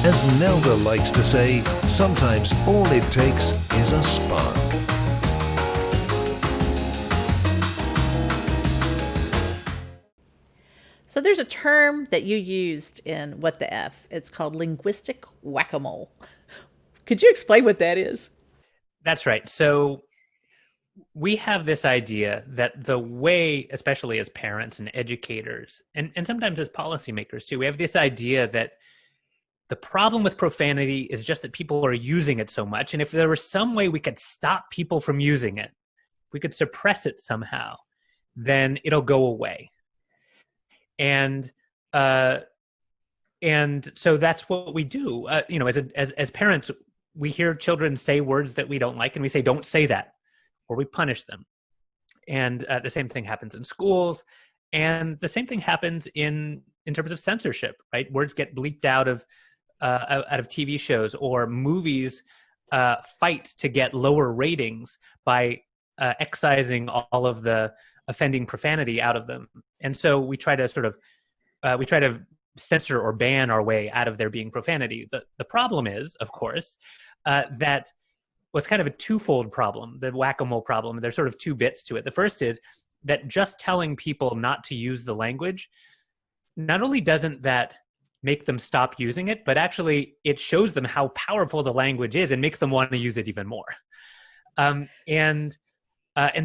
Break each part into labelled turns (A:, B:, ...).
A: As Nelda likes to say, sometimes all it takes is a spark.
B: So there's a term that you used in What the F. It's called linguistic whack-a-mole. Could you explain what that is?
C: That's right. So we have this idea that the way, especially as parents and educators, and sometimes as policymakers too, we have this idea that the problem with profanity is just that people are using it so much. And if there was some way we could stop people from using it, we could suppress it somehow, then it'll go away. And uh, and so that's what we do. As parents, we hear children say words that we don't like, and we say, "Don't say that," or we punish them. And the same thing happens in schools, and the same thing happens in terms of censorship. Right, words get bleeped out of TV shows, or movies fight to get lower ratings by excising all of the offending profanity out of them. And so we try to censor or ban our way out of there being profanity. The problem is, of course, that what's kind of a twofold problem, the whack-a-mole problem. There's sort of two bits to it. The first is that just telling people not to use the language, not only doesn't that make them stop using it, but actually it shows them how powerful the language is and makes them want to use it even more. And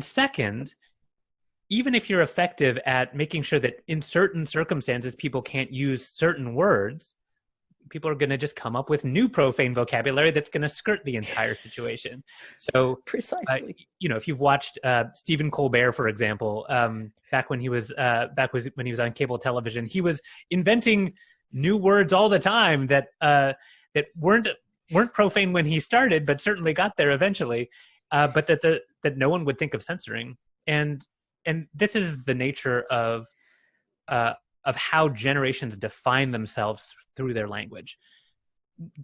C: second, even if you're effective at making sure that in certain circumstances people can't use certain words, people are going to just come up with new profane vocabulary that's going to skirt the entire situation. So,
B: Precisely.
C: if you've watched Stephen Colbert, for example, back when he was on cable television, he was inventing new words all the time that weren't profane when he started, but certainly got there eventually. But that no one would think of censoring. And this is the nature of how generations define themselves through their language.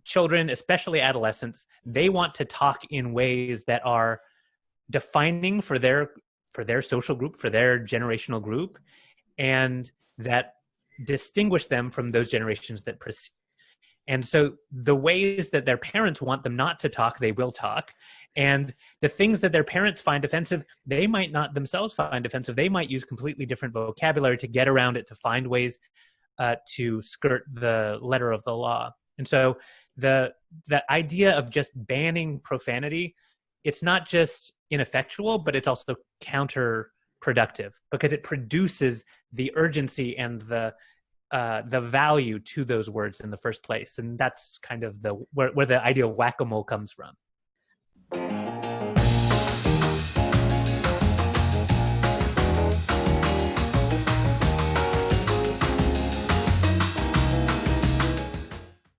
C: Children, especially adolescents, they want to talk in ways that are defining for their social group, for their generational group, and that distinguish them from those generations that precede. And so the ways that their parents want them not to talk, they will talk. And the things that their parents find offensive, they might not themselves find offensive. They might use completely different vocabulary to get around it, to find ways to skirt the letter of the law. And so the idea of just banning profanity, it's not just ineffectual, but it's also counterproductive, because it produces the urgency and the value to those words in the first place. And that's kind of where the idea of whack-a-mole comes from.